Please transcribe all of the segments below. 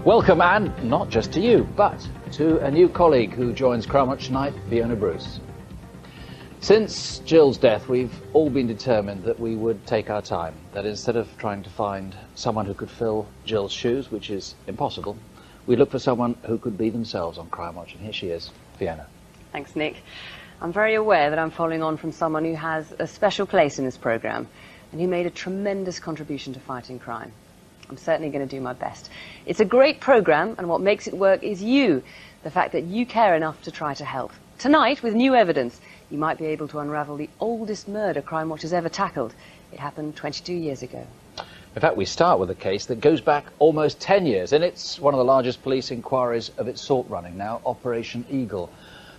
Welcome, and not just to you, but to a new colleague who joins Crimewatch tonight, Fiona Bruce. Since Jill's death, we've all been determined that we would take our time, that instead of trying to find someone who could fill Jill's shoes, which is impossible, we look for someone who could be themselves on Crimewatch, and here she is, Fiona. Thanks, Nick. I'm very aware that I'm following on from someone who has a special place in this programme and who made a tremendous contribution to fighting crime. I'm certainly going to do my best. It's a great programme, and what makes it work is you, the fact that you care enough to try to help. Tonight, with new evidence, you might be able to unravel the oldest murder Crimewatch has ever tackled. It happened 22 years ago. In fact, we start with a case that goes back almost 10 years, and it's one of the largest police inquiries of its sort running now, Operation Eagle.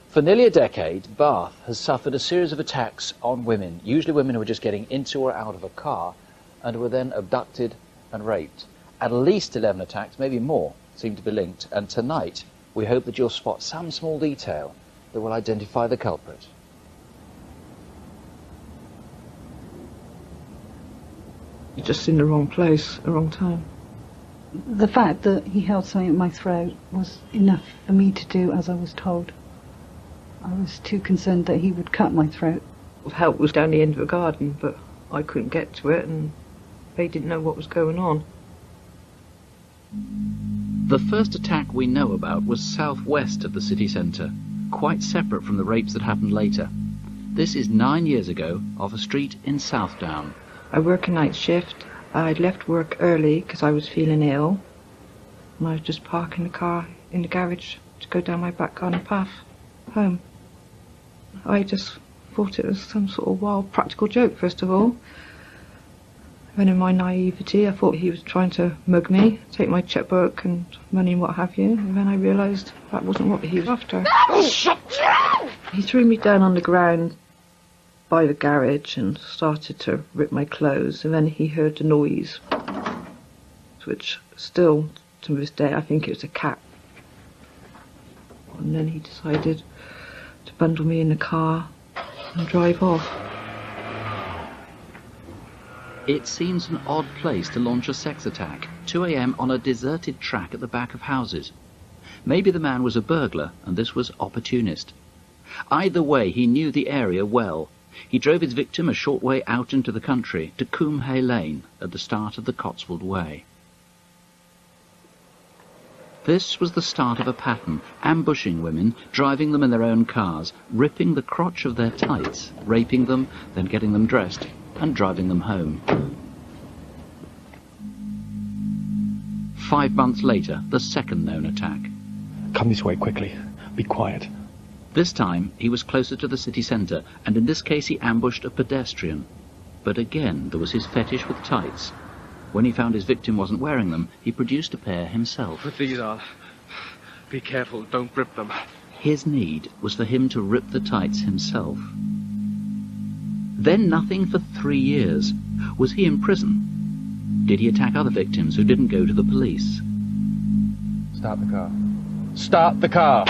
For nearly a decade, Bath has suffered a series of attacks on women, usually women who were just getting into or out of a car and were then abducted and raped. At least 11 attacks, maybe more, seem to be linked, and tonight we hope that you'll spot some small detail that will identify the culprit. You're just in the wrong place, the wrong time. The fact that he held something at my throat was enough for me to do as I was told. I was too concerned that he would cut my throat. Help was down the end of the garden, but I couldn't get to it, and they didn't know what was going on. The first attack we know about was southwest of the city centre, quite separate from the rapes that happened later. This is 9 years ago, off a street in Southdown. I work a night shift. I'd left work early because I was feeling ill, and I was just parking the car in the garage to go down my back garden path home. I just thought it was some sort of wild practical joke, first of all. Then in my naivety, I thought he was trying to mug me, take my checkbook and money and what have you, and then I realised that wasn't what he was after. He threw me down on the ground by the garage and started to rip my clothes, and then he heard the noise, which still, to this day, I think it was a cat. And then he decided to bundle me in the car and drive off. It seems an odd place to launch a sex attack, 2 a.m. on a deserted track at the back of houses. Maybe the man was a burglar and this was opportunist. Either way, he knew the area well. He drove his victim a short way out into the country to Coombe Hay Lane at the start of the Cotswold Way. This was the start of a pattern, ambushing women, driving them in their own cars, ripping the crotch of their tights, raping them, then getting them dressed and driving them home. 5 months later, the second known attack. Come this way quickly. Be quiet. This time, he was closer to the city centre, and in this case he ambushed a pedestrian. But again, there was his fetish with tights. When he found his victim wasn't wearing them, he produced a pair himself. Put these on. Be careful, don't rip them. His need was for him to rip the tights himself. Then nothing for 3 years. Was he in prison? Did he attack other victims who didn't go to the police? Start the car. Start the car!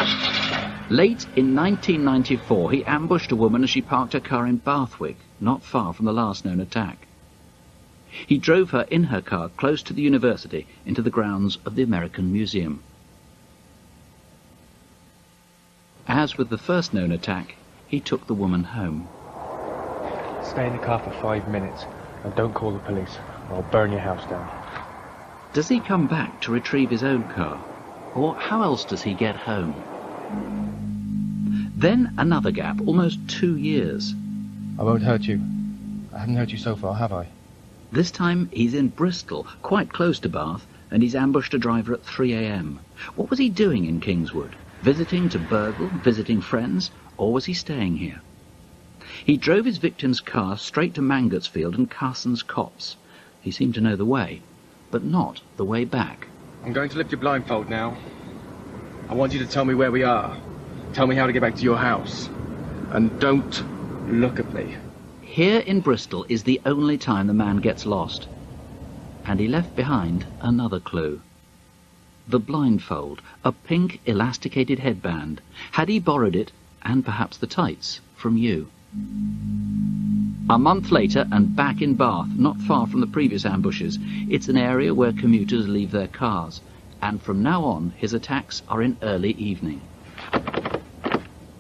Late in 1994, he ambushed a woman as she parked her car in Bathwick, not far from the last known attack. He drove her in her car close to the university into the grounds of the American Museum. As with the first known attack, he took the woman home. Stay in the car for 5 minutes and don't call the police, or I'll burn your house down. Does he come back to retrieve his own car? Or how else does he get home? Then another gap, almost 2 years. I won't hurt you. I haven't hurt you so far, have I? This time he's in Bristol, quite close to Bath, and he's ambushed a driver at 3 a.m. What was he doing in Kingswood? Visiting to burgle, visiting friends, or was he staying here? He drove his victim's car straight to Mangotsfield and Carson's Copse. He seemed to know the way, but not the way back. I'm going to lift your blindfold now. I want you to tell me where we are. Tell me how to get back to your house. And don't look at me. Here in Bristol is the only time the man gets lost. And he left behind another clue. The blindfold, a pink elasticated headband. Had he borrowed it, and perhaps the tights, from you? A month later, and back in Bath, not far from the previous ambushes, it's an area where commuters leave their cars. And from now on, his attacks are in early evening.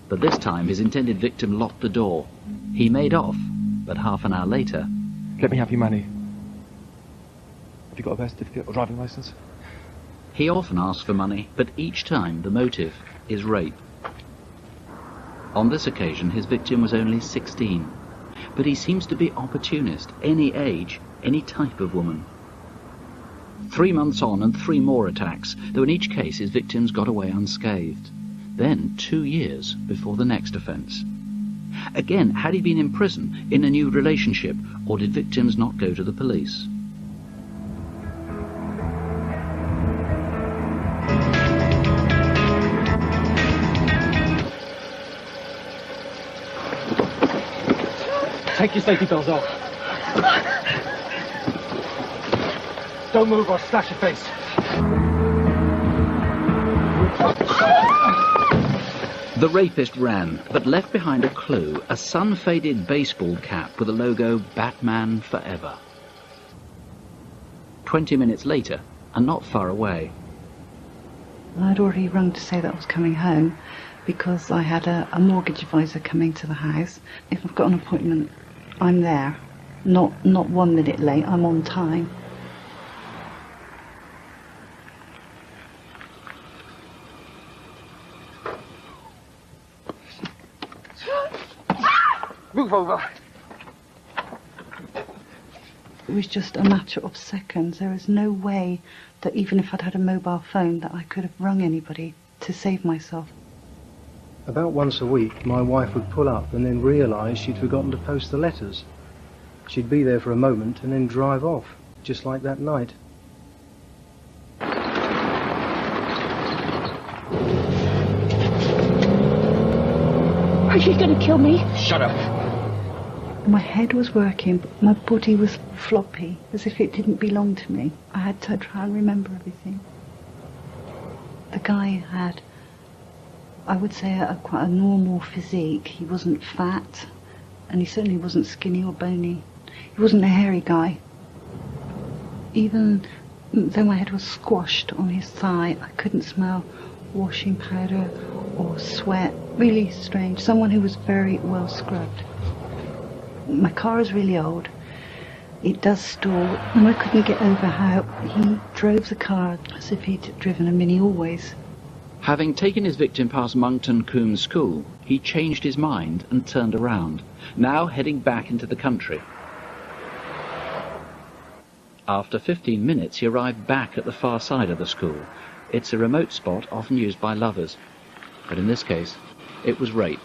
But this time, his intended victim locked the door. He made off, but half an hour later... Let me have your money. Have you got a birth certificate or driving licence? He often asks for money, but each time the motive is rape. On this occasion, his victim was only 16. But he seems to be opportunist, any age, any type of woman. 3 months on and 3 more attacks, though in each case his victims got away unscathed. Then 2 years before the next offence. Again, had he been in prison, in a new relationship, or did victims not go to the police? Take your safety belts off. Don't move or I'll slash your face. The rapist ran, but left behind a clue, a sun-faded baseball cap with the logo Batman Forever. 20 minutes later, and not far away. I'd already rung to say that I was coming home because I had a mortgage advisor coming to the house. If I've got an appointment, I'm there. Not 1 minute late, I'm on time. Move over. It was just a matter of seconds. There is no way that even if I'd had a mobile phone that I could have rung anybody to save myself. About once a week, my wife would pull up and then realise she'd forgotten to post the letters. She'd be there for a moment and then drive off, just like that night. Are you going to kill me? Shut up. My head was working, but my body was floppy, as if it didn't belong to me. I had to try and remember everything. The guy had, I would say, quite a normal physique. He wasn't fat, and he certainly wasn't skinny or bony. He wasn't a hairy guy. Even though my head was squashed on his thigh, I couldn't smell washing powder or sweat. Really strange. Someone who was very well scrubbed. My car is really old. It does stall, and I couldn't get over how he drove the car as if he'd driven a Mini always. Having taken his victim past Monkton Combe School, he changed his mind and turned around, now heading back into the country. After 15 minutes, he arrived back at the far side of the school. It's a remote spot often used by lovers. But in this case, it was rape.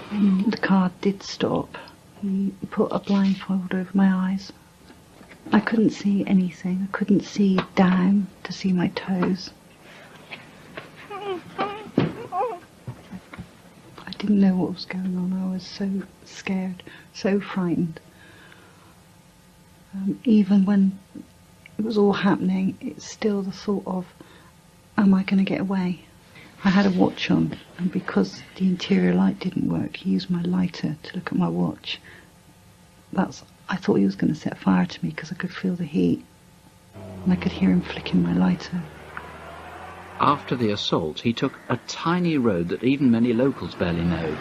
And the car did stop. He put a blindfold over my eyes. I couldn't see anything. I couldn't see down to see my toes. I didn't know what was going on. I was so scared, so frightened. Even when it was all happening, it's still the thought of, am I going to get away? I had a watch on, and because the interior light didn't work, he used my lighter to look at my watch. I thought he was going to set fire to me because I could feel the heat, and I could hear him flicking my lighter. After the assault, he took a tiny road that even many locals barely know.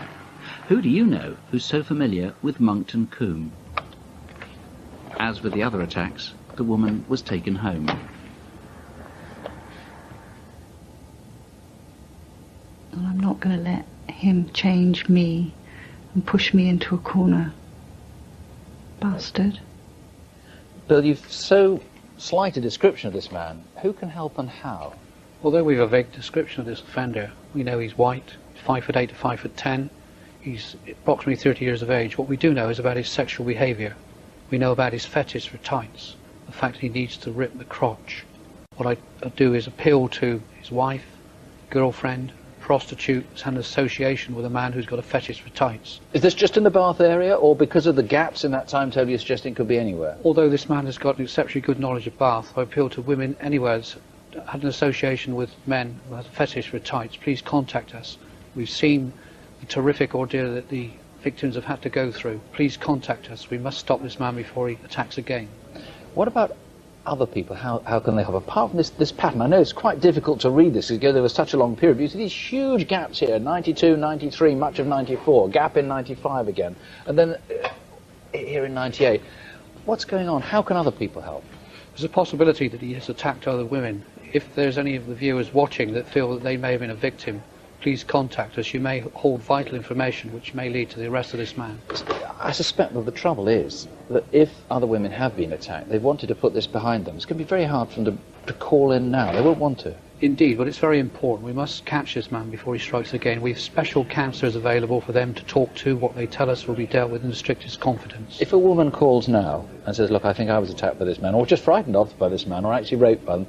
Who do you know who's so familiar with Monkton Combe? As with the other attacks, the woman was taken home. And I'm not going to let him change me and push me into a corner. Bastard. Bill, you've so slight a description of this man. Who can help and how? Although we've a vague description of this offender, we know he's white, 5'8" to 5'10". He's approximately 30 years of age. What we do know is about his sexual behaviour. We know about his fetish for tights, the fact that he needs to rip the crotch. What I do is appeal to his wife, girlfriend, prostitute, who's had an association with a man who's got a fetish for tights. Is this just in the Bath area, or because of the gaps in that timetable you're suggesting it could be anywhere? Although this man has got an exceptionally good knowledge of Bath, I appeal to women anywhere that's had an association with men who have a fetish for tights. Please contact us. We've seen the terrific ordeal that the victims have had to go through. Please contact us. We must stop this man before he attacks again. What about other people, how can they help? Apart from this pattern, I know it's quite difficult to read this because there was such a long period. But you see these huge gaps here, 92, 93, much of 94, gap in 95 again, and then here in 98. What's going on? How can other people help? There's a possibility that he has attacked other women. If there's any of the viewers watching that feel that they may have been a victim, please contact us. You may hold vital information which may lead to the arrest of this man. I suspect that the trouble is that if other women have been attacked, they've wanted to put this behind them. It's going to be very hard for them to call in now. They won't want to. Indeed, but it's very important. We must catch this man before he strikes again. We have special counsellors available for them to talk to. What they tell us will be dealt with in the strictest confidence. If a woman calls now and says, look, I think I was attacked by this man, or just frightened off by this man, or actually raped by them,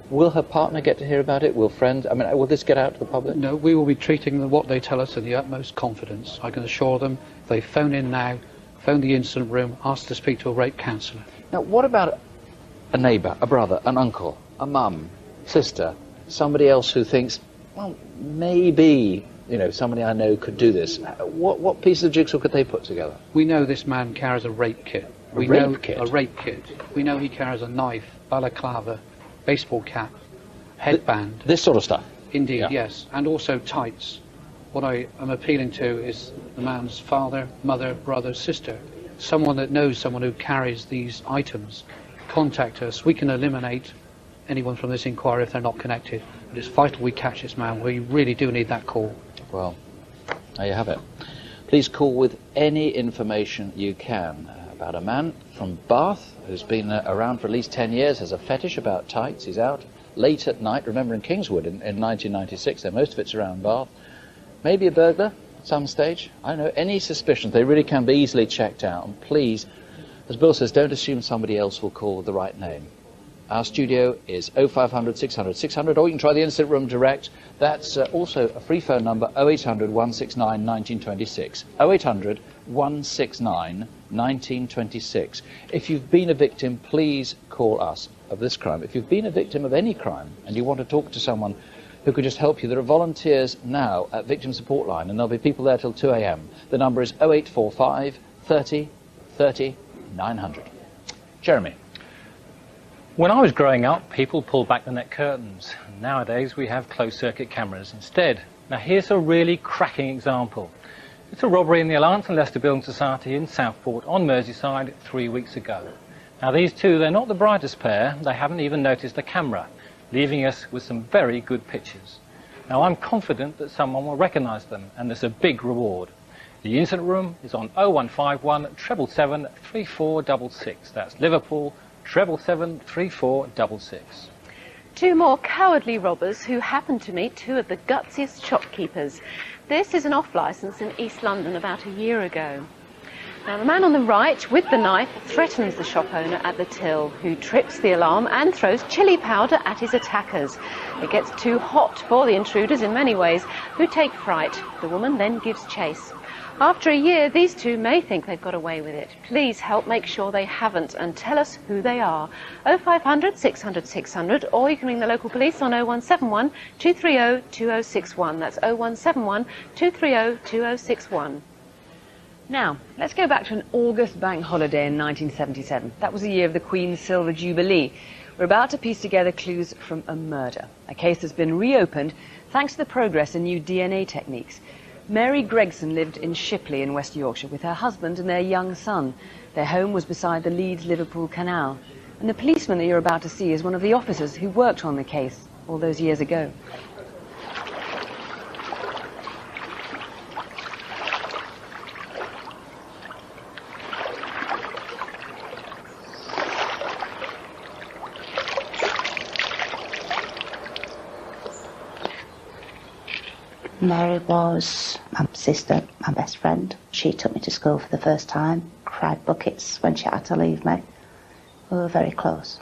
will her partner get to hear about it? Will friends? I mean, will this get out to the public? No, we will be treating them what they tell us in the utmost confidence. I can assure them, if they phone in now, phone the incident room, ask to speak to a rape counsellor. Now, what about a neighbour, a brother, an uncle, a mum, sister, somebody else who thinks, well, maybe, you know, somebody I know could do this? What piece of jigsaw could they put together? We know this man carries a rape kit. A rape kit? We know he carries a knife, balaclava, baseball cap, headband. This sort of stuff? Indeed, yeah. Yes. And also tights. What I am appealing to is the man's father, mother, brother, sister. Someone that knows someone who carries these items. Contact us. We can eliminate anyone from this inquiry if they're not connected. But it's vital we catch this man. We really do need that call. Well, there you have it. Please call with any information you can about a man from Bath who's been around for at least 10 years, has a fetish about tights. He's out late at night. Remember in Kingswood in 1996, there most of it's around Bath. Maybe a burglar at some stage. I don't know. Any suspicions, they really can be easily checked out. And please, as Bill says, don't assume somebody else will call with the right name. Our studio is 0500 600 600, or you can try the incident room direct. That's also a free phone number, 0800 169 1926. 0800 169 1926. If you've been a victim, please call us of this crime. If you've been a victim of any crime and you want to talk to someone who could just help you, there are volunteers now at Victim Support Line, and there'll be people there till 2 a.m. The number is 0845 30 30 900. Jeremy. When I was growing up, people pulled back the net curtains. Nowadays, we have closed-circuit cameras instead. Now, here's a really cracking example. It's a robbery in the Alliance and Leicester Building Society in Southport on Merseyside 3 weeks ago. Now, these two, they're not the brightest pair. They haven't even noticed the camera, leaving us with some very good pictures. Now, I'm confident that someone will recognise them, and there's a big reward. The incident room is on 0151 777 3466. That's Liverpool 777 3466. Two more cowardly robbers who happened to meet two of the gutsiest shopkeepers. This is an off-licence in East London about a year ago. Now, the man on the right with the knife threatens the shop owner at the till, who trips the alarm and throws chili powder at his attackers. It gets too hot for the intruders in many ways, who take fright. The woman then gives chase. After a year, these two may think they've got away with it. Please help make sure they haven't and tell us who they are. 0500 600 600, or you can ring the local police on 0171 230 2061. That's 0171 230 2061. Now, let's go back to an August bank holiday in 1977. That was the year of the Queen's Silver Jubilee. We're about to piece together clues from a murder, a case that's been reopened thanks to the progress in new DNA techniques. Mary Gregson lived in Shipley in West Yorkshire with her husband and their young son. Their home was beside the Leeds-Liverpool Canal. And the policeman that you're about to see is one of the officers who worked on the case all those years ago. Mary was my sister, my best friend. She took me to school for the first time, cried buckets when she had to leave me. We were very close.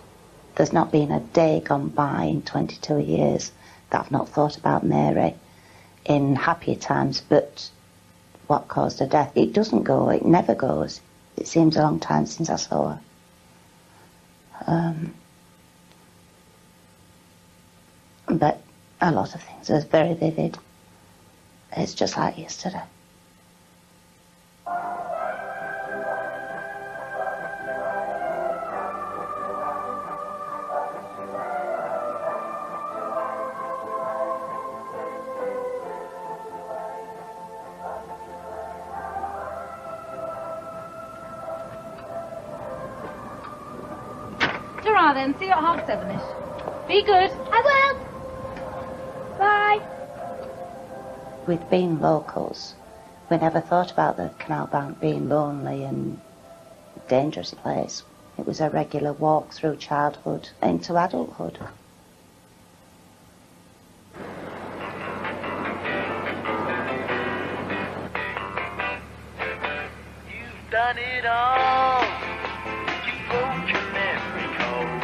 There's not been a day gone by in 22 years that I've not thought about Mary in happier times, but what caused her death, it doesn't go, it never goes. It seems a long time since I saw her. But a lot of things are very vivid. It's just like yesterday. Now then, see you at 7:30ish. Be good. I will. Bye. With being locals, we never thought about the canal bank being lonely and dangerous place. It was a regular walk through childhood into adulthood. You've done it all. You broke your memory code.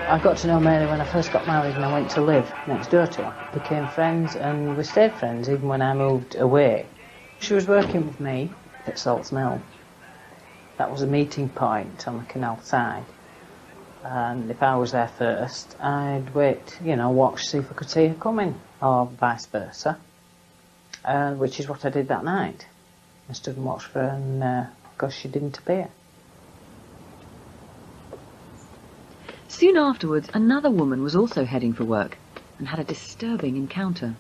I got to know Mary when I first got married and I went to live next door to her. Became friends and we stayed friends even when I moved away. She was working with me at Salts Mill. That was a meeting point on the canal side. And if I was there first, I'd wait, watch, see if I could see her coming, or vice versa. Which is what I did that night. I stood and watched for her, and of course she didn't appear. Soon afterwards, another woman was also heading for work and had a disturbing encounter.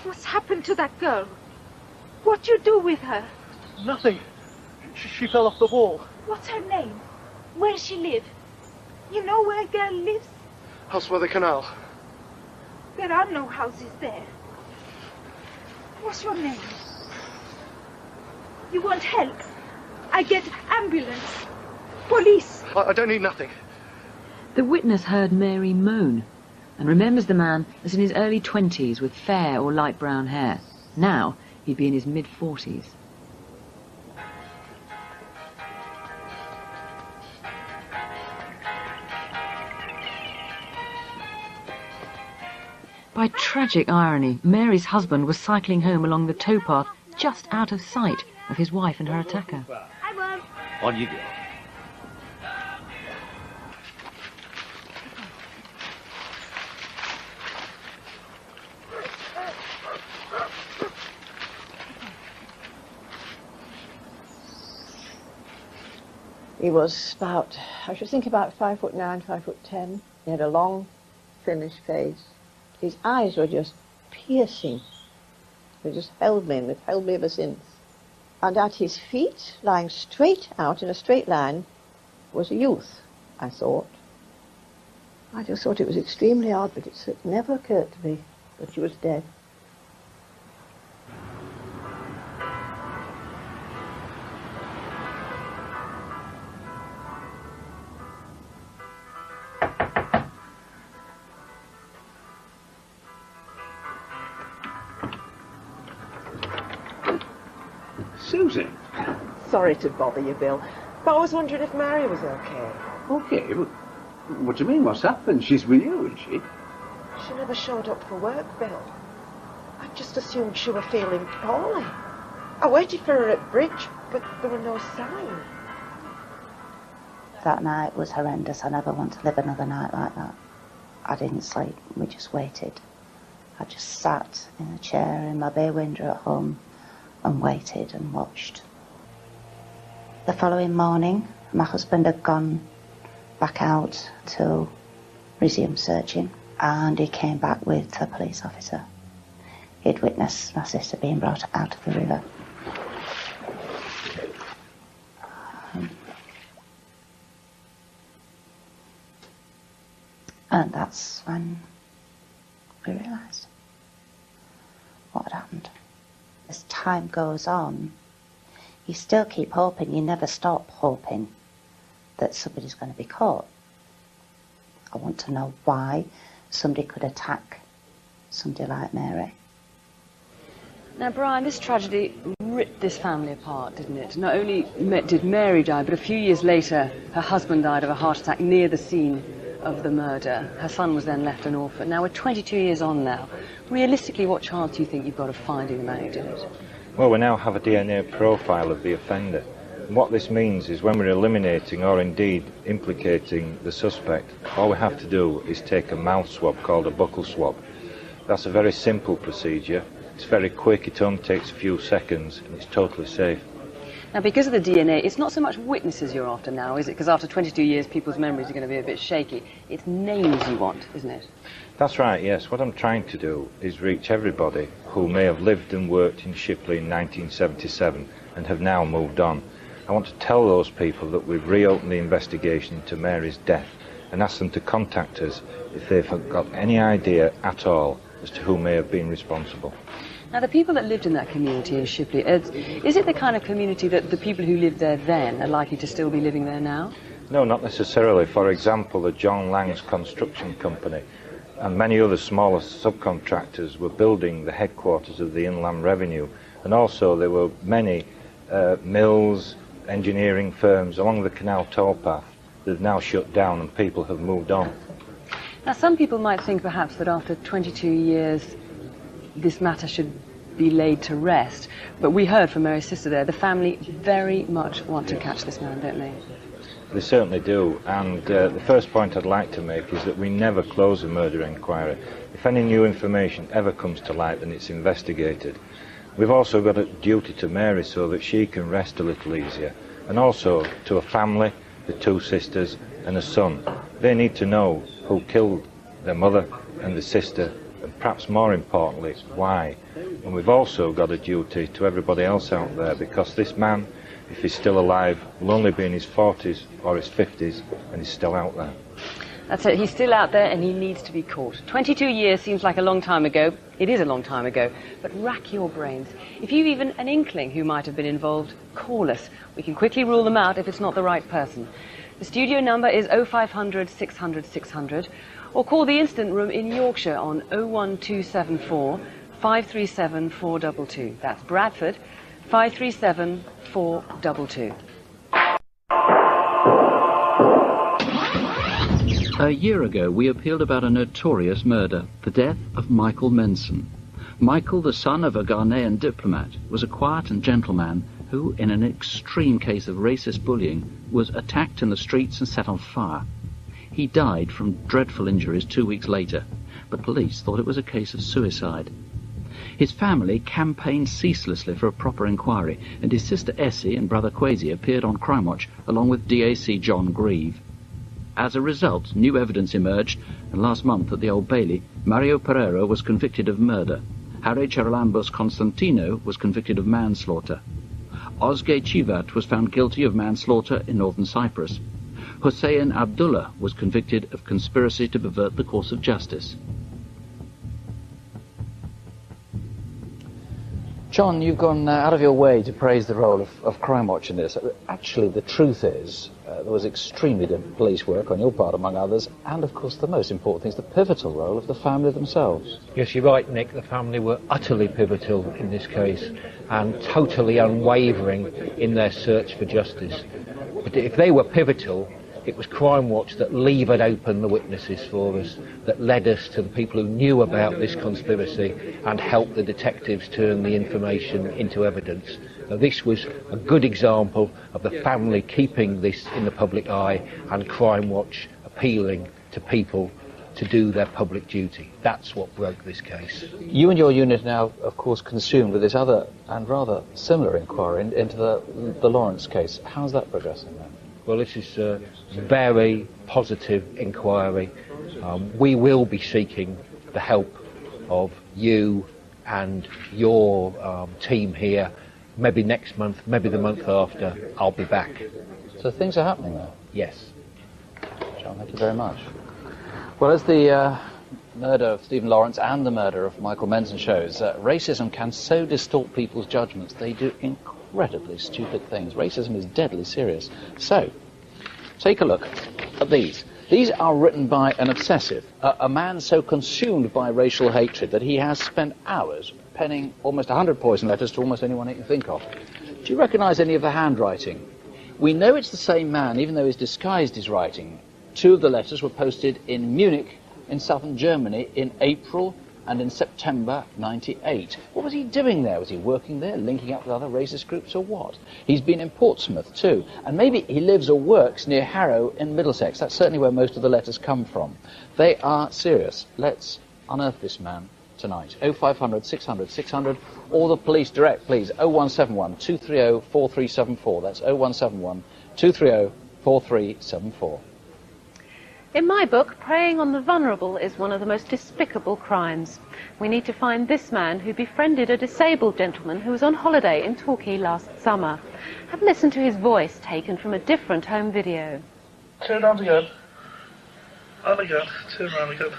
What's happened to that girl? What you do with her? Nothing. She fell off the wall. What's her name? Where she live? You know where a girl lives? House by the canal. There are no houses there. What's your name? You want help? I get ambulance. Police. I don't need nothing. The witness heard Mary moan and remembers the man as in his early 20s with fair or light brown hair. Now he'd be in his mid-40s. By tragic irony, Mary's husband was cycling home along the towpath just out of sight of his wife and her attacker. I won't. On you go. He was about, I should think about 5'9", 5'10". He had a long, finished face. His eyes were just piercing. They just held me, and they've held me ever since. And at his feet, lying straight out in a straight line, was a youth, I thought. I just thought it was extremely odd, but it never occurred to me that she was dead. Susie? Sorry to bother you, Bill, but I was wondering if Mary was okay. Okay, but what do you mean? What's happened? She's with you, isn't she? She never showed up for work, Bill. I just assumed she was feeling poorly. I waited for her at bridge, but there were no signs. That night was horrendous. I never want to live another night like that. I didn't sleep. We just waited. I just sat in a chair in my bay window at home and waited and watched. The following morning, my husband had gone back out to resume searching, and he came back with a police officer. He'd witnessed my sister being brought out of the river. And that's when we realised what had happened. As time goes on, you still keep hoping, you never stop hoping that somebody's going to be caught. I want to know why somebody could attack somebody like Mary. Now, Brian, this tragedy ripped this family apart, didn't it? Not only did Mary die, but a few years later, her husband died of a heart attack near the scene of the murder. Her son was then left an orphan. Now, we're 22 years on now. Realistically, what chance do you think you've got of finding the man who did it? Well, we now have a DNA profile of the offender. And what this means is when we're eliminating or indeed implicating the suspect, all we have to do is take a mouth swab called a buccal swab. That's a very simple procedure. It's very quick, it only takes a few seconds, and it's totally safe. Now, because of the DNA, it's not so much witnesses you're after now, is it? Because after 22 years, people's memories are going to be a bit shaky. It's names you want, isn't it? That's right, yes. What I'm trying to do is reach everybody who may have lived and worked in Shipley in 1977 and have now moved on. I want to tell those people that we've reopened the investigation into Mary's death and ask them to contact us if they've got any idea at all as to who may have been responsible. Now, the people that lived in that community in Shipley, is it the kind of community that the people who lived there then are likely to still be living there now? No, not necessarily. For example, the John Lang's construction company and many other smaller subcontractors were building the headquarters of the Inland Revenue, and also there were many mills, engineering firms along the canal towpath that have now shut down and people have moved on. Now, some people might think perhaps that after 22 years this matter should be laid to rest, but we heard from Mary's sister there, the family very much want to catch this man, don't they? They certainly do, and the first point I'd like to make is that we never close a murder inquiry. If any new information ever comes to light, then it's investigated. We've also got a duty to Mary so that she can rest a little easier, and also to a family, the two sisters and a son. They need to know who killed their mother and the sister, and perhaps more importantly, why. And we've also got a duty to everybody else out there, because this man, if he's still alive, will only be in his 40s or his 50s, and he's still out there. That's it, he's still out there and he needs to be caught. 22 years seems like a long time ago. It is a long time ago, but rack your brains. If you've even an inkling who might have been involved, call us. We can quickly rule them out if it's not the right person. The studio number is 0500 600 600, or call the Instant Room in Yorkshire on 01274 537 422. That's Bradford, 537 422. A year ago, we appealed about a notorious murder, the death of Michael Menson. Michael, the son of a Ghanaian diplomat, was a quiet and gentle man who, in an extreme case of racist bullying, was attacked in the streets and set on fire. He died from dreadful injuries 2 weeks later, but police thought it was a case of suicide. His family campaigned ceaselessly for a proper inquiry, and his sister Essie and brother Kwesi appeared on Crimewatch along with DAC John Grieve. As a result, new evidence emerged, and last month at the Old Bailey, Mario Pereira was convicted of murder. Harry Charalambos Constantino was convicted of manslaughter. Ozge Chivat was found guilty of manslaughter in northern Cyprus. Hussein Abdullah was convicted of conspiracy to pervert the course of justice. John, you've gone out of your way to praise the role of Crimewatch in this. Actually, the truth is, there was extremely good police work on your part, among others, and of course the most important thing is the pivotal role of the family themselves. Yes, you're right, Nick. The family were utterly pivotal in this case and totally unwavering in their search for justice. But if they were pivotal, it was Crimewatch that levered open the witnesses for us, that led us to the people who knew about this conspiracy and helped the detectives turn the information into evidence. Now, this was a good example of the family keeping this in the public eye and Crimewatch appealing to people to do their public duty. That's what broke this case. You and your unit now, of course, consumed with this other and rather similar inquiry into the Lawrence case. How's that progressing then? Well, this is a very positive inquiry. We will be seeking the help of you and your team here. Maybe next month, maybe the month after, I'll be back. So things are happening there? Yes. John, thank you very much. Well, as the murder of Stephen Lawrence and the murder of Michael Menson shows, racism can so distort people's judgments. They do incredibly stupid things. Racism is deadly serious. So, take a look at these. These are written by an obsessive, a man so consumed by racial hatred that he has spent hours penning almost 100 poison letters to almost anyone he can think of. Do you recognise any of the handwriting? We know it's the same man, even though he's disguised his writing. 2 of the letters were posted in Munich, in southern Germany, in April and in September '98. What was he doing there? Was he working there, linking up with other racist groups, or what? He's been in Portsmouth too, and maybe he lives or works near Harrow in Middlesex. That's certainly where most of the letters come from. They are serious. Let's unearth this man tonight. 0500 600 600 or the police direct, please. 0171 230 4374. That's 0171 230 4374. In my book, preying on the vulnerable is one of the most despicable crimes. We need to find this man who befriended a disabled gentleman who was on holiday in Torquay last summer. Have listened to his voice taken from a different home video. Turn around again. And again. Turn around again.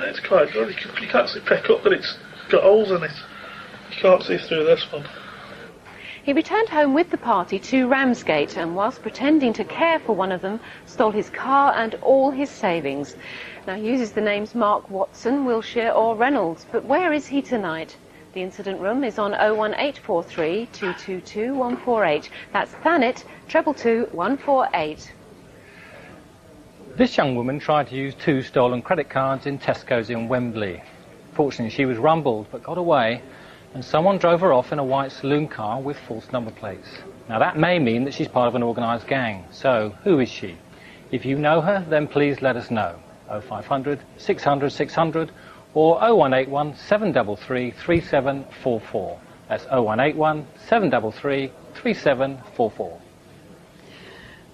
It's quite good. You can actually pick up that it's got holes in it. You can't see through this one. He returned home with the party to Ramsgate and whilst pretending to care for one of them, stole his car and all his savings. Now he uses the names Mark Watson, Wilshire or Reynolds, but where is he tonight? The incident room is on 01843 222 148. That's Thanet 222 148. This young woman tried to use 2 stolen credit cards in Tesco's in Wembley. Fortunately, she was rumbled but got away, and someone drove her off in a white saloon car with false number plates. Now that may mean that she's part of an organised gang. So, who is she? If you know her, then please let us know. 0500 600 600 or 0181 733 3744. That's 0181 733 3744.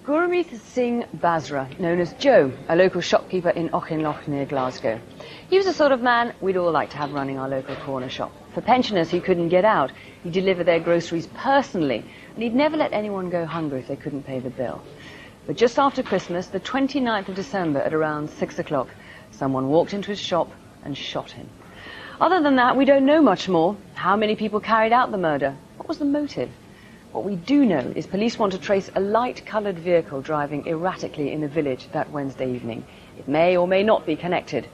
Gurmeet Singh Basra, known as Joe, a local shopkeeper in Auchinloch near Glasgow. He was the sort of man we'd all like to have running our local corner shop. For pensioners who couldn't get out, he'd deliver their groceries personally, and he'd never let anyone go hungry if they couldn't pay the bill. But just after Christmas, the 29th of December at around 6 o'clock, someone walked into his shop and shot him. Other than that, we don't know much more. How many people carried out the murder? What was the motive? What we do know is police want to trace a light-coloured vehicle driving erratically in the village that Wednesday evening. It may or may not be connected.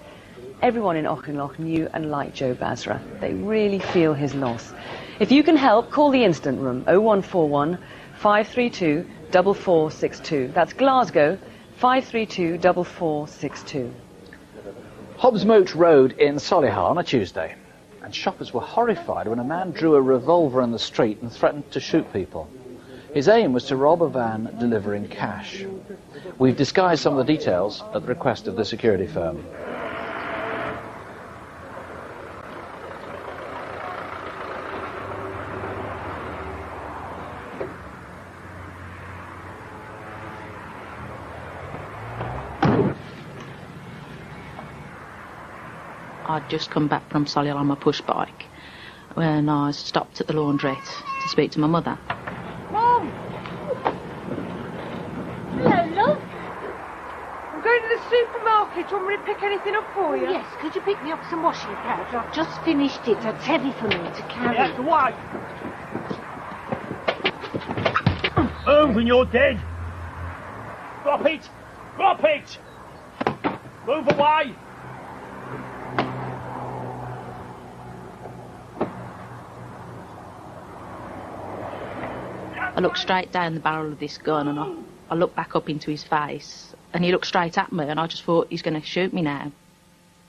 Everyone in Auchinloch knew and liked Joe Basra. They really feel his loss. If you can help, call the Instant Room, 0141 532 4462. That's Glasgow, 532 4462. Hobbsmoat Road in Solihull on a Tuesday. And shoppers were horrified when a man drew a revolver in the street and threatened to shoot people. His aim was to rob a van delivering cash. We've disguised some of the details at the request of the security firm. I'd just come back from Solihull on my push bike when I stopped at the laundrette to speak to my mother. Mom! Hello, love. I'm going to the supermarket. Do you want me to pick anything up for you? Yes, could you pick me up some washing powder? I've just finished it. It's heavy for me to carry. Yes, why? Move when you're dead. Drop it! Drop it! Move away! I looked straight down the barrel of this gun and I looked back up into his face and he looked straight at me and I just thought he's going to shoot me now.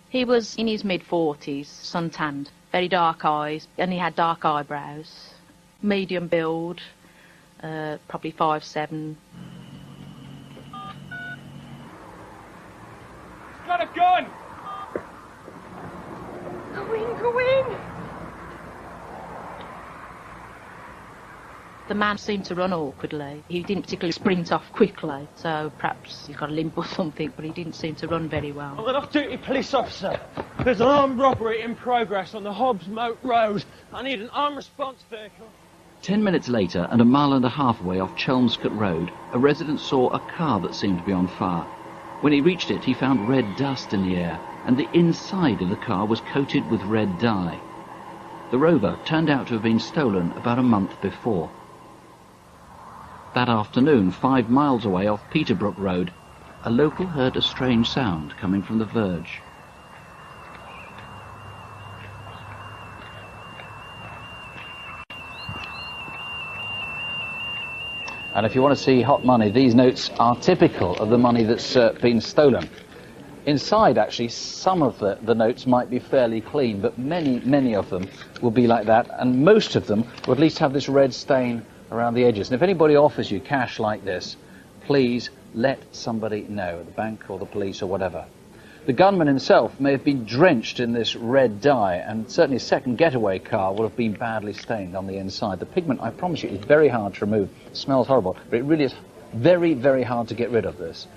He was in his mid-40s, suntanned, very dark eyes, and he had dark eyebrows, medium build, probably 5'7". He's got a gun! Go in, go in! The man seemed to run awkwardly. He didn't particularly sprint off quickly, so perhaps he's got a limp or something, but he didn't seem to run very well. I'm an off-duty police officer. There's an armed robbery in progress on the Hobbsmoat Road. I need an armed response vehicle. 10 minutes later, and a mile and a half away off Chelmscote Road, a resident saw a car that seemed to be on fire. When he reached it, he found red dust in the air, and the inside of the car was coated with red dye. The Rover turned out to have been stolen about a month before. That afternoon, 5 miles away off Peterbrook Road, a local heard a strange sound coming from the verge. And if you want to see hot money, these notes are typical of the money that's been stolen. Inside, actually, some of the notes might be fairly clean, but many of them will be like that, and most of them will at least have this red stain around the edges. And if anybody offers you cash like this, please let somebody know, at the bank or the police or whatever. The gunman himself may have been drenched in this red dye, and certainly his second getaway car will have been badly stained on the inside. The pigment, I promise you, is very hard to remove. It smells horrible, but it really is very, very hard to get rid of this.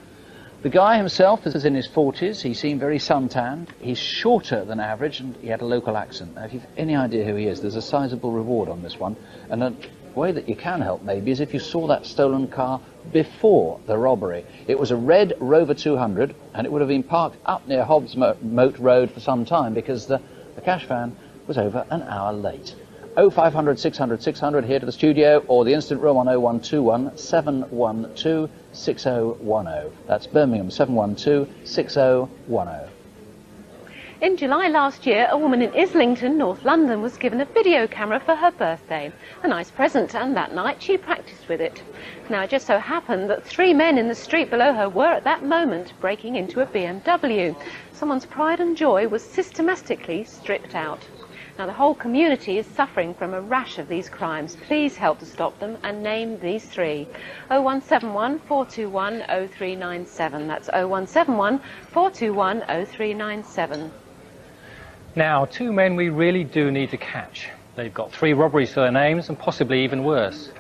The guy himself is in his 40s. He seemed very suntanned. He's shorter than average, and he had a local accent. Now, if you've any idea who he is, there's a sizable reward on this one. And a way that you can help, maybe, is if you saw that stolen car before the robbery. It was a red Rover 200, and it would have been parked up near Hobbs Moat Road for some time because the cash van was over an hour late. 0500 600 600 here to the studio, or the instant room on 0121 712 6010. That's Birmingham, 712 6010. In July last year, a woman in Islington, North London, was given a video camera for her birthday. A nice present, and that night she practiced with it. Now, it just so happened that 3 men in the street below her were at that moment breaking into a BMW. Someone's pride and joy was systematically stripped out. Now, the whole community is suffering from a rash of these crimes. Please help to stop them and name these 3. 0171 421 0397. That's 0171 421 0397. Now, 2 men we really do need to catch. They've got 3 robberies to their names, and possibly even worse.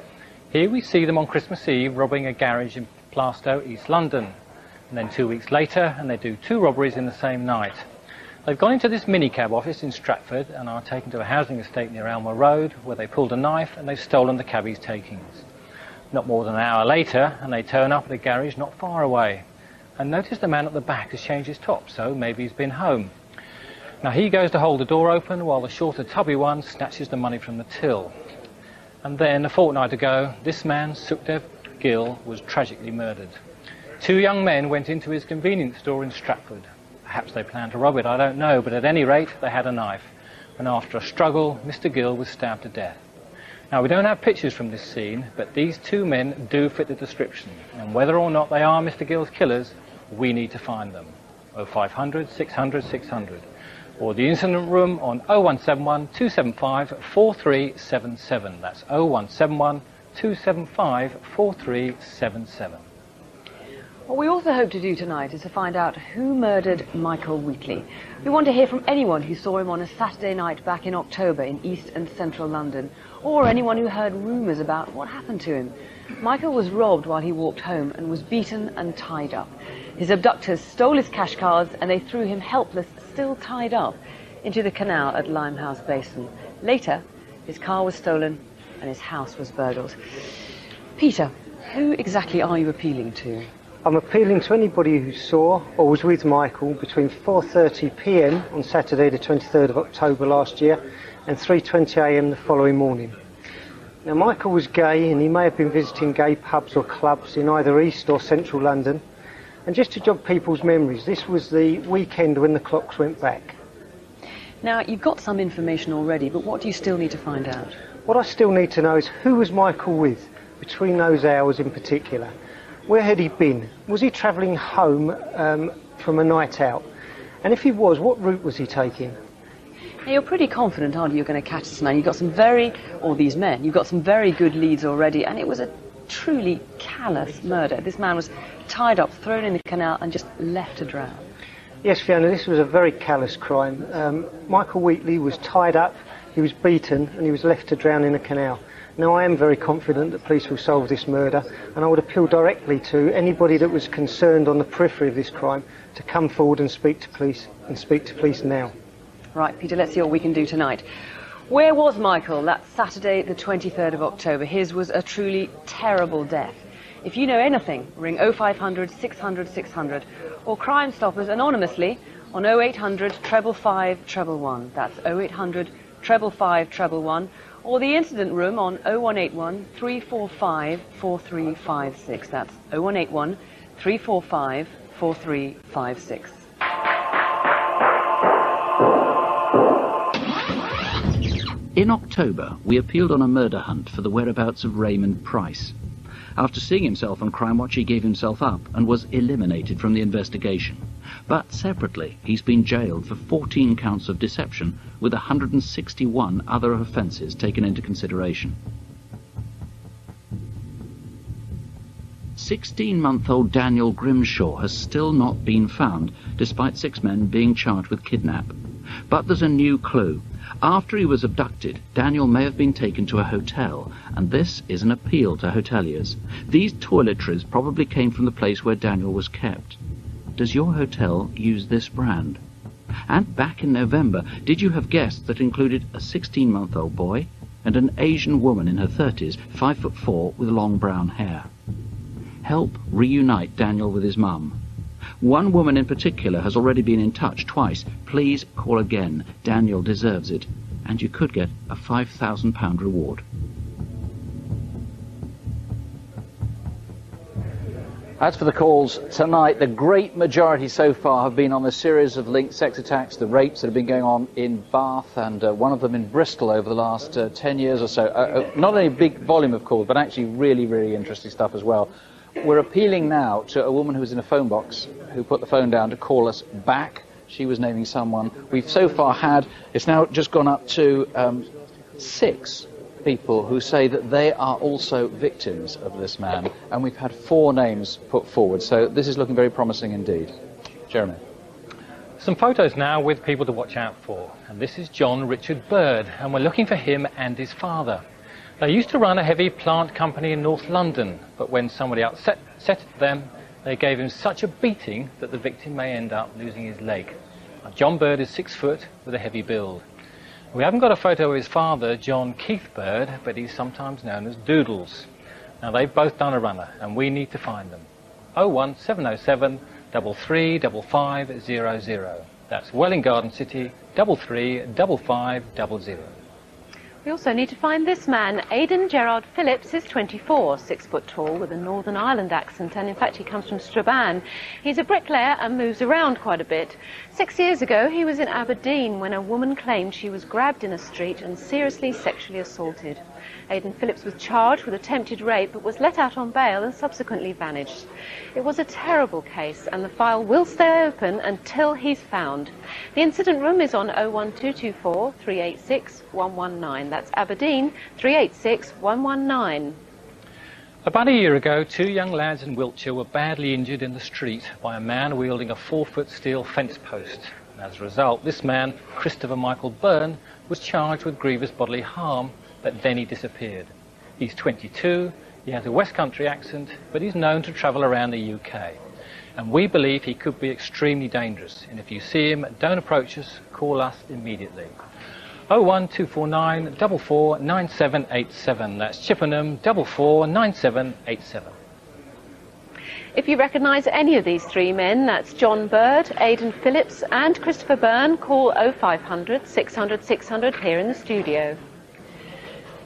Here we see them on Christmas Eve robbing a garage in Plaistow, East London. And then 2 weeks later, and they do 2 robberies in the same night. They've gone into this minicab office in Stratford and are taken to a housing estate near Elmer Road, where they pulled a knife and they've stolen the cabbie's takings. Not more than an hour later, and they turn up at a garage not far away. And notice the man at the back has changed his top, so maybe he's been home. Now he goes to hold the door open while the shorter tubby one snatches the money from the till. And then a fortnight ago, this man, Sukhdev Gill, was tragically murdered. 2 young men went into his convenience store in Stratford. Perhaps they planned to rob it, I don't know, but at any rate, they had a knife. And after a struggle, Mr. Gill was stabbed to death. Now, we don't have pictures from this scene, but these 2 men do fit the description. And whether or not they are Mr. Gill's killers, we need to find them. 0500 600 600. Or the incident room on 0171 275 4377. That's 0171 275 4377. What we also hope to do tonight is to find out who murdered Michael Wheatley. We want to hear from anyone who saw him on a Saturday night back in October in East and Central London, or anyone who heard rumours about what happened to him. Michael was robbed while he walked home and was beaten and tied up. His abductors stole his cash cards and they threw him helpless, still tied up, into the canal at Limehouse Basin. Later, his car was stolen and his house was burgled. Peter, who exactly are you appealing to? I'm appealing to anybody who saw or was with Michael between 4:30 p.m. on Saturday the 23rd of October last year and 3:20 a.m. the following morning. Now, Michael was gay and he may have been visiting gay pubs or clubs in either East or Central London. And just to jog people's memories, this was the weekend when the clocks went back. Now, you've got some information already, but what do you still need to find out? What I still need to know is who was Michael with between those hours in particular. Where had he been? Was he travelling home from a night out? And if he was, what route was he taking? Now, you're pretty confident, aren't you, you're going to catch this man? You've got some these men, you've got some very good leads already, and it was a truly callous murder. This man was tied up, thrown in the canal, and just left to drown. Yes, Fiona, this was a very callous crime. Michael Wheatley was tied up, he was beaten, and he was left to drown in a canal. Now, I am very confident that police will solve this murder, and I would appeal directly to anybody that was concerned on the periphery of this crime to come forward and speak to police now. Right, Peter, let's see what we can do tonight. Where was Michael that Saturday, the 23rd of October? His was a truly terrible death. If you know anything, ring 0500 600 600 or Crime Stoppers anonymously on 0800 555 111. That's 0800 555 111. Or the incident room on 0181 345 4356. That's 0181 345 4356. In October, we appealed on a murder hunt for the whereabouts of Raymond Price. After seeing himself on Crimewatch, he gave himself up and was eliminated from the investigation. But separately, he's been jailed for 14 counts of deception, with 161 other offences taken into consideration. 16-month-old Daniel Grimshaw has still not been found, despite 6 men being charged with kidnap. But there's a new clue. After he was abducted, Daniel may have been taken to a hotel, and this is an appeal to hoteliers. These toiletries probably came from the place where Daniel was kept. Does your hotel use this brand? And back in November, did you have guests that included a 16-month-old boy and an Asian woman in her 30s, 5'4", with long brown hair? Help reunite Daniel with his mum. One woman in particular has already been in touch twice. Please call again. Daniel deserves it. And you could get a £5,000 reward. As for the calls tonight, the great majority so far have been on a series of linked sex attacks, the rapes that have been going on in Bath, and one of them in Bristol over the last 10 years or so. Not only a big volume of calls, but actually really, really interesting stuff as well. We're appealing now to a woman who was in a phone box, who put the phone down to call us back. She was naming someone. We've so far had, it's now just gone up to 6 people who say that they are also victims of this man, and we've had 4 names put forward, so this is looking very promising indeed. Jeremy. Some photos now with people to watch out for, and this is John Richard Bird, and we're looking for him and his father. They used to run a heavy plant company in North London, but when somebody upset them, they gave him such a beating that the victim may end up losing his leg. Now, John Bird is 6 foot with a heavy build. We haven't got a photo of his father, John Keith Bird, but he's sometimes known as Doodles. Now, they've both done a runner, and we need to find them. 01707 335500. That's Welwyn Garden City, 335500. We also need to find this man. Aidan Gerard Phillips is 24, 6 foot tall with a Northern Ireland accent, and in fact he comes from Strabane. He's a bricklayer and moves around quite a bit. 6 years ago he was in Aberdeen when a woman claimed she was grabbed in a street and seriously sexually assaulted. Aidan Phillips was charged with attempted rape but was let out on bail and subsequently vanished. It was a terrible case and the file will stay open until he's found. The incident room is on 01224 386 119. That's Aberdeen 386 119. About a year ago, 2 young lads in Wiltshire were badly injured in the street by a man wielding a 4-foot steel fence post. And as a result, this man, Christopher Michael Byrne, was charged with grievous bodily harm, but then he disappeared. He's 22, he has a West Country accent, but he's known to travel around the UK. And we believe he could be extremely dangerous. And if you see him, don't approach us, call us immediately. 01249 449787. That's Chippenham 449787. If you recognise any of these 3 men, that's John Bird, Aidan Phillips and Christopher Byrne, call 0500 600 600 here in the studio.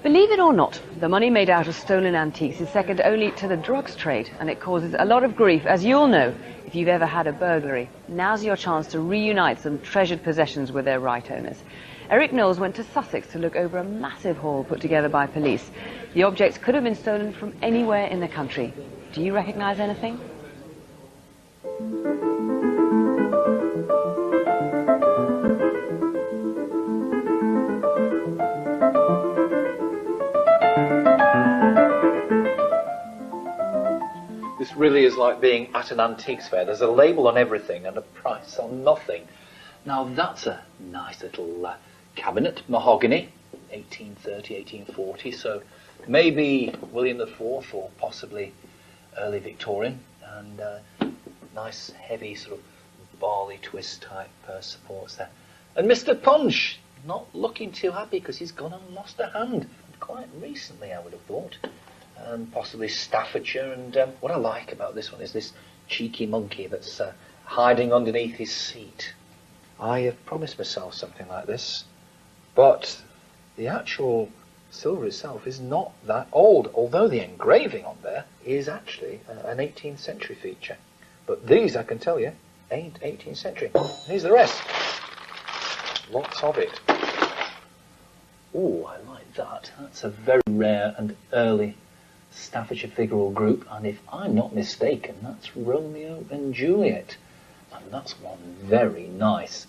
Believe it or not, the money made out of stolen antiques is second only to the drugs trade, and it causes a lot of grief, as you'll know, if you've ever had a burglary. Now's your chance to reunite some treasured possessions with their right owners. Eric Knowles went to Sussex to look over a massive haul put together by police. The objects could have been stolen from anywhere in the country. Do you recognise anything? This really is like being at an antiques fair. There's a label on everything and a price on nothing. Now that's a nice little cabinet, mahogany, 1830, 1840, so maybe William IV or possibly early Victorian, and nice heavy sort of barley twist type supports there. And Mr. Punch, not looking too happy because he's gone and lost a hand, quite recently I would have thought. Possibly Staffordshire, and what I like about this one is this cheeky monkey that's hiding underneath his seat. I have promised myself something like this, but the actual silver itself is not that old, although the engraving on there is actually an 18th century feature. But these, I can tell you, ain't 18th century. Here's the rest. Lots of it. Oh, I like that. That's a very rare and early Staffordshire figural group, and if I'm not mistaken, that's Romeo and Juliet. And that's one very nice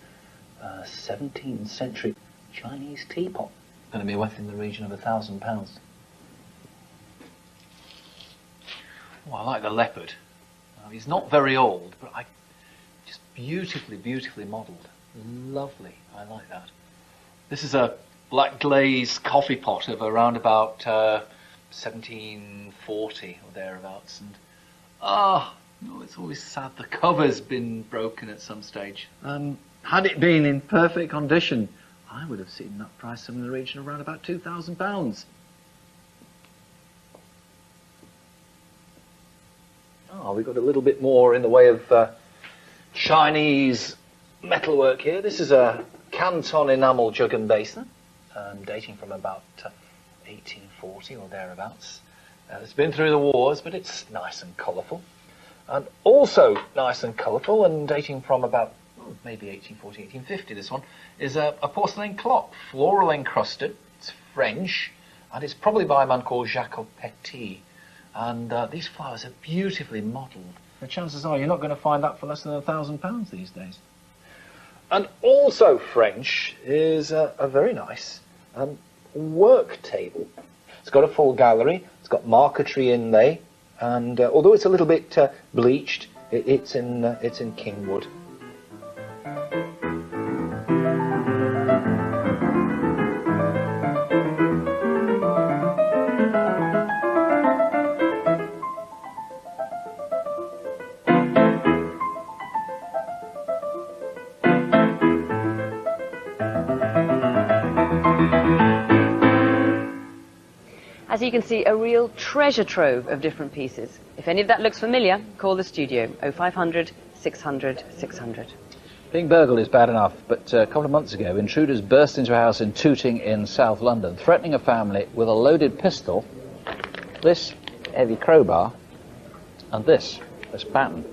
17th century Chinese teapot. Going to be worth in the region of £1,000. Oh, I like the leopard. He's not very old, but just beautifully, beautifully modelled. Lovely. I like that. This is a black glazed coffee pot of around about 1740 or thereabouts. And it's always sad the cover's been broken at some stage. Had it been in perfect condition, I would have seen that price in the region of around about £2,000. Oh, we've got a little bit more in the way of Chinese metalwork here. This is a Canton enamel jug and basin, dating from about 1840 or thereabouts. It's been through the wars, but it's nice and colourful. And also nice and colourful and dating from about maybe 1840, 1850, this one, is a porcelain clock, floral encrusted. It's French, and it's probably by a man called Jacques Petit. And these flowers are beautifully modelled. The chances are you're not going to find that for less than £1,000 these days. And also French is a very nice work table. It's got a full gallery, it's got marquetry inlay, and although it's a little bit bleached, it's in king wood. As you can see, a real treasure trove of different pieces. If any of that looks familiar, call the studio, 0500 600 600. Being burgled is bad enough, but a couple of months ago, intruders burst into a house in Tooting in South London, threatening a family with a loaded pistol, this heavy crowbar, and this baton.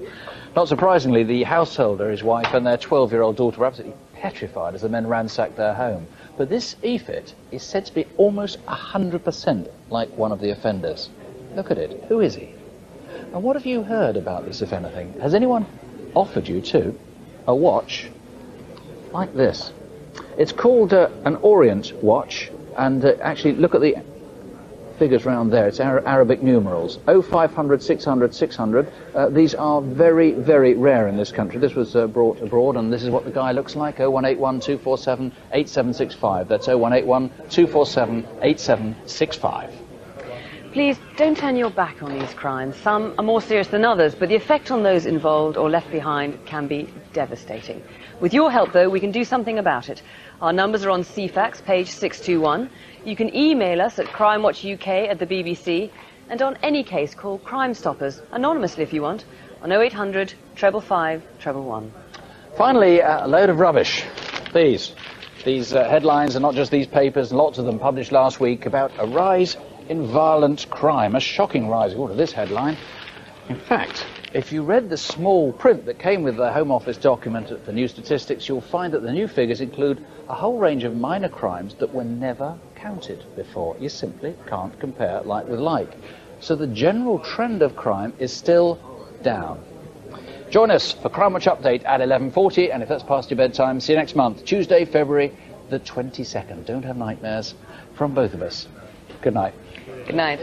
Not surprisingly, the householder, his wife, and their 12-year-old daughter were absolutely petrified as the men ransacked their home. But this e-fit is said to be almost 100% like one of the offenders. Look at it. Who is he? And what have you heard about this, if anything? Has anyone offered you, too, a watch like this? It's called an Orient watch, and actually, look at the figures round there. It's Arabic numerals. 0500 600 600. These are very, very rare in this country. This was brought abroad, and this is what the guy looks like. 0181 247 8765. That's 0181 247 8765. Please don't turn your back on these crimes. Some are more serious than others, but the effect on those involved or left behind can be devastating. With your help, though, we can do something about it. Our numbers are on CFAX, page 621. You can email us at crimewatchuk@the BBC, and on any case, call Crime Stoppers, anonymously if you want, on 0800 555 111. Finally, a load of rubbish. These headlines are not just these papers, lots of them published last week about a rise in violent crime, a shocking rise according to this headline. In fact, if you read the small print that came with the Home Office document for new statistics, you'll find that the new figures include a whole range of minor crimes that were never counted before. You simply can't compare like with like. So the general trend of crime is still down. Join us for Crimewatch Update at 11:40, and if that's past your bedtime, see you next month, Tuesday, February the 22nd. Don't have nightmares from both of us. Good night. Good night.